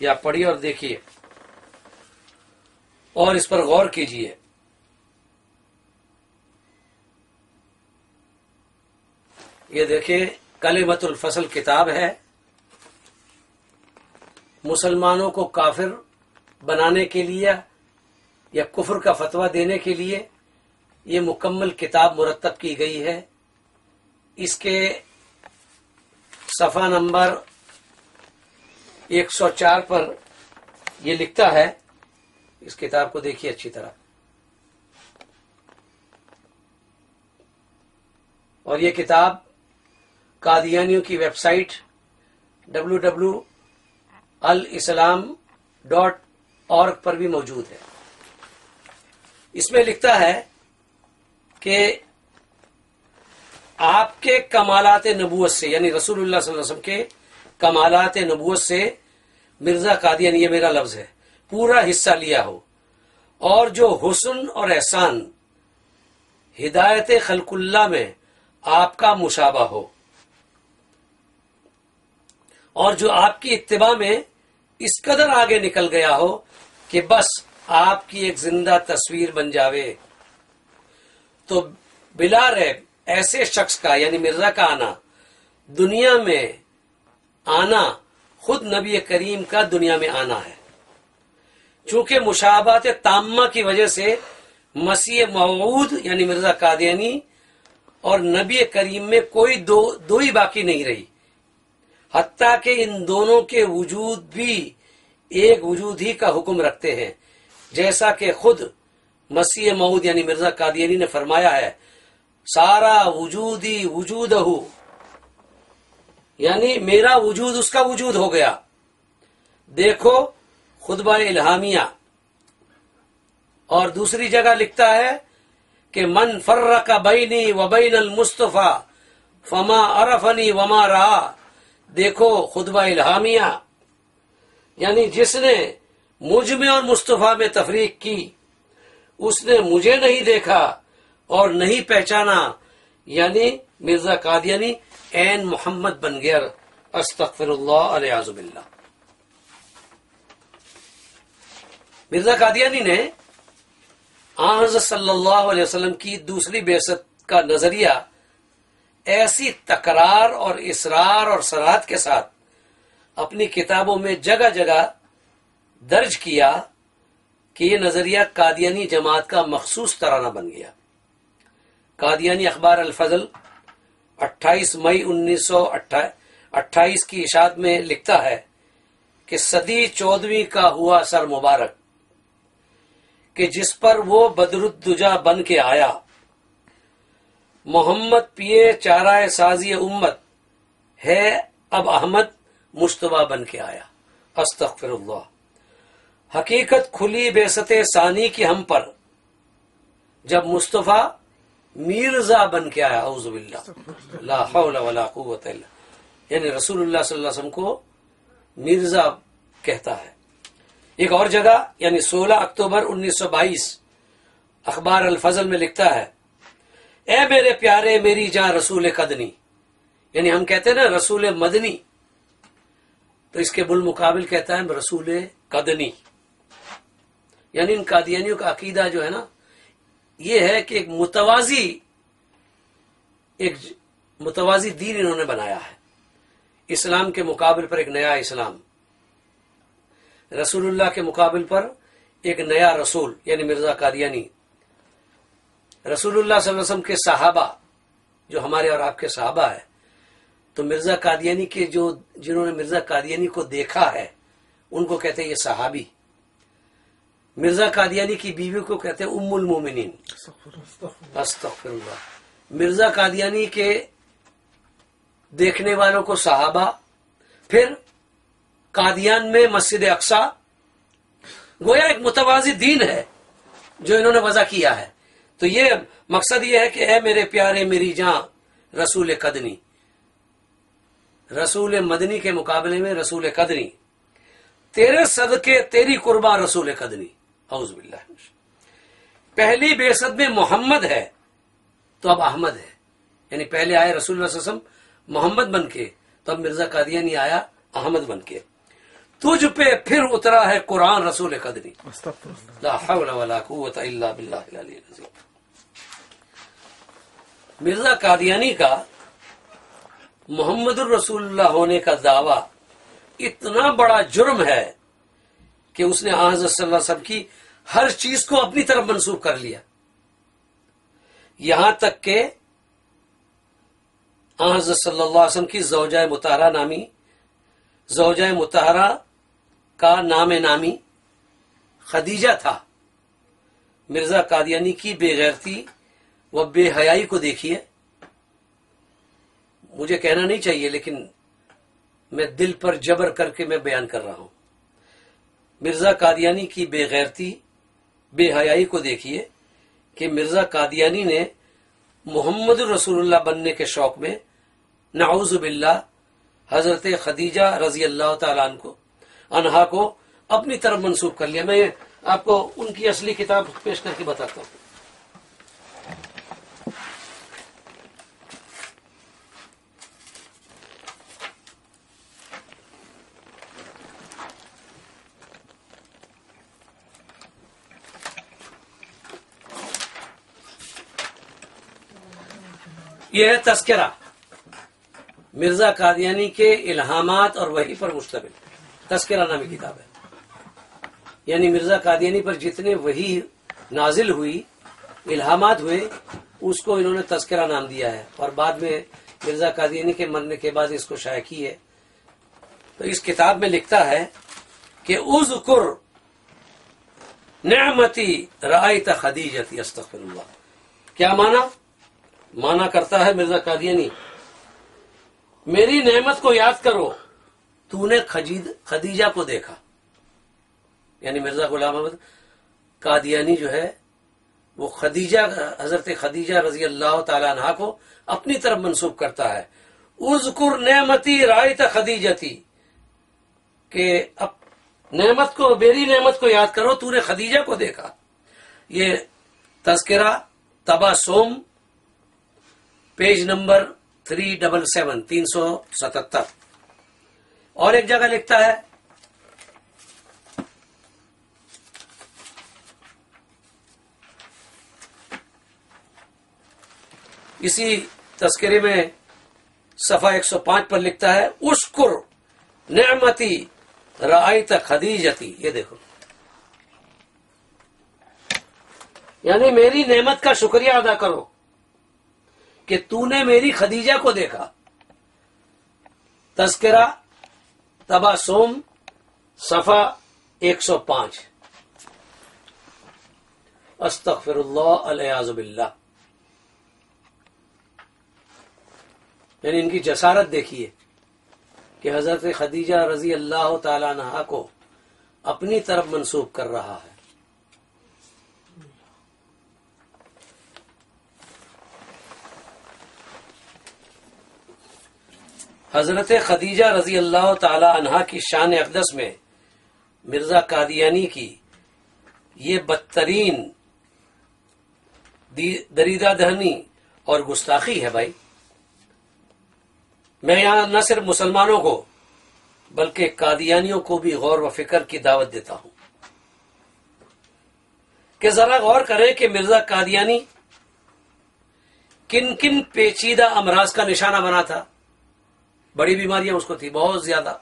یا پڑھیے اور دیکھیے اور اس پر غور کیجیے. یہ دیکھیں کلمۃ الفصل کتاب ہے. مسلمانوں کو کافر بنانے کے لیے یا کفر کا فتویٰ دینے کے لیے یہ مکمل کتاب مرتب کی گئی ہے. اس کے صفحہ نمبر 104 پر یہ لکھتا ہے. اس کتاب کو دیکھیے اچھی طرح. اور یہ کتاب قادیانیوں کی ویب سائٹ www.alislam.org پر بھی موجود ہے. اس میں لکھتا ہے کہ آپ کے کمالات نبوت سے، یعنی رسول اللہ صلی اللہ علیہ وسلم کے کمالات نبوت سے مرزا قادیانی، یہ میرا لفظ ہے، پورا حصہ لیا ہو، اور جو حسن اور احسان ہدایت خلق اللہ میں آپ کا مشابہ ہو، اور جو آپ کی اتباع میں اس قدر آگے نکل گیا ہو کہ بس آپ کی ایک زندہ تصویر بن جاوے، تو بلا ریب ایسے شخص کا، یعنی مرزا کا آنا، دنیا میں آنا خود نبی کریم کا دنیا میں آنا ہے. چونکہ مشابہت تامہ کی وجہ سے مسیح موعود یعنی مرزا قادیانی اور نبی کریم میں کوئی دو ہی باقی نہیں رہی، حتیٰ کہ ان دونوں کے وجود بھی ایک وجود ہی کا حکم رکھتے ہیں، جیسا کہ خود مسیح موعود یعنی مرزا قادیانی نے فرمایا ہے، سارا وجودی وجودہ، یعنی میرا وجود اس کا وجود ہو گیا. دیکھو خطبہ الہامیہ. اور دوسری جگہ لکھتا ہے کہ من فرق بینی و بین المصطفیٰ فما عرفنی وما رہا. دیکھو خطبہ الہامیہ، یعنی جس نے مجھ میں اور مصطفیٰ میں تفریق کی اس نے مجھے نہیں دیکھا اور نہیں پہچانا، یعنی مرزا قادیانی عین محمد بن گیا. استغفر اللہ والعیاذ باللہ. مرزا قادیانی نے حضرت صلی اللہ علیہ وسلم کی دوسری بعثت کا نظریہ ایسی تکرار اور اصرار اور صراحت کے ساتھ اپنی کتابوں میں جگہ جگہ درج کیا کہ یہ نظریہ قادیانی جماعت کا مخصوص ترانہ بن گیا. قادیانی اخبار الفضل 28 مئی 1928 کی اشاعت میں لکھتا ہے کہ صدی 14ویں کا ہوا سر مبارک کہ جس پر وہ بدرالدجا بن کے آیا، محمد پیے چارہ سازی امت ہے، اب احمد مشتبہ بن کے آیا. استغفر اللہ. حقیقت کھلی بعثت ثانی کی ہم پر جب مصطفیٰ میرزا بن کے آیا. اعوذ باللہ لا حول ولا قوت الا، یعنی رسول اللہ صلی اللہ علیہ وسلم کو مرزا کہتا ہے. ایک اور جگہ یعنی 16 اکتوبر 1922 اخبار الفضل میں لکھتا ہے، اے میرے پیارے میری جاں رسول قدنی، یعنی ہم کہتے ہیں نا رسول مدنی، تو اس کے بالمقابل کہتا ہے رسول قدنی. یعنی ان قادیانیوں کا عقیدہ جو ہے نا یہ ہے کہ ایک متوازی دین انہوں نے بنایا ہے. اسلام کے مقابل پر ایک نیا اسلام، رسول اللہ کے مقابل پر ایک نیا رسول یعنی مرزا قادیانی. رسول اللہ صلی اللہ علیہ وسلم کے صحابہ جو ہمارے اور آپ کے صحابہ ہیں، تو مرزا قادیانی کے جنہوں نے مرزا قادیانی کو دیکھا ہے ان کو کہتے ہیں یہ صحابی. مرزا قادیانی کی بیوی کو کہتے ہیں ام المومنین. استغفر اللہ. مرزا قادیانی کے دیکھنے والوں کو صحابہ. پھر قادیان میں مسجد اقصی، گویا ایک متوازی دین ہے جو انہوں نے وضع کیا ہے. تو یہ مقصد یہ ہے کہ اے میرے پیارے میری جاں رسول قدنی، رسول مدنی کے مقابلے میں رسول قدنی، تیرے صدقے تیری قربا رسول قدنی. اعوذ باللہ. پہلی بعثت میں محمد ہے تو اب احمد ہے، یعنی پہلے آئے رسول اللہ صلی اللہ علیہ وسلم محمد بن کے، تو اب مرزا قادیانی آیا احمد بن کے. تجھ پہ پھر اترا ہے قرآن رسول قدری، لا حول ولا قوت الا باللہ العلی العظیم۔ مرزا قادیانی کا محمد الرسول اللہ ہونے کا دعویٰ اتنا بڑا جرم ہے کہ اس نے حضرت صلی اللہ علیہ وسلم کی ہر چیز کو اپنی طرف منسوب کر لیا، یہاں تک کہ حضرت صلی اللہ علیہ وسلم کی زوجہ مطہرہ کا نام نامی خدیجہ تھا۔ مرزا قادیانی کی بے غیرتی و بے حیائی کو دیکھیے، مجھے کہنا نہیں چاہیے لیکن میں دل پر جبر کر کے میں بیان کر رہا ہوں۔ مرزا قادیانی کی بے غیرتی بے حیائی کو دیکھیے کہ مرزا قادیانی نے محمد رسول اللہ بننے کے شوق میں نعوذ باللہ حضرت خدیجہ رضی اللہ تعالیٰ عنہا کو اپنی طرف منسوب کر لیا۔ میں آپ کو ان کی اصلی کتاب پیش کر کے بتاتا ہوں۔ یہ ہے تذکرہ، مرزا قادیانی کے الہامات اور وحی پر مشتمل تذکرہ نامی کتاب ہے۔ یعنی مرزا قادیانی پر جتنے وحی نازل ہوئی، الہامات ہوئے، اس کو انہوں نے تذکرہ نام دیا ہے، اور بعد میں مرزا قادیانی کے مرنے کے بعد اس کو شائع کی ہے۔ تو اس کتاب میں لکھتا ہے کہ اذکر نعمتی رأیت خدیجتی، استغفر اللہ۔ کیا مانا کرتا ہے مرزا قادیانی، میری نعمت کو یاد کرو، تو نے خدیجہ کو دیکھا۔ یعنی مرزا غلام احمد قادیانی جو ہے وہ حضرت خدیجہ رضی اللہ تعالی عنہا کو اپنی طرف منسوب کرتا ہے۔ اذکر نعمتی رأیت خدیجتی، کہ میری نعمت کو یاد کرو، تو نے خدیجہ کو دیکھا۔ یہ تذکرہ تبسم، پیج نمبر 377۔ اور ایک جگہ لکھتا ہے اسی تذکرے میں صفحہ 105 پر لکھتا ہے اشکر نعمتی رأیت خدیجتی۔ یہ دیکھو، یعنی میری نعمت کا شکریہ ادا کرو کہ تو نے میری خدیجہ کو دیکھا۔ تذکرہ تبسم صفحہ 105۔ استغفر اللہ العیاذ باللہ۔ یعنی ان کی جسارت دیکھیے کہ حضرت خدیجہ رضی اللہ تعالی عنہا کو اپنی طرف منسوب کر رہا ہے۔ حضرت خدیجہ رضی اللہ تعالی عنہا کی شان اقدس میں مرزا قادیانی کی یہ بدترین دریدہ دہنی اور گستاخی ہے۔ بھائی، میں یہاں نہ صرف مسلمانوں کو بلکہ قادیانیوں کو بھی غور و فکر کی دعوت دیتا ہوں کہ ذرا غور کریں کہ مرزا قادیانی کن پیچیدہ امراض کا نشانہ بنا تھا۔ بڑی بیماریاں اس کو تھی، بہت زیادہ۔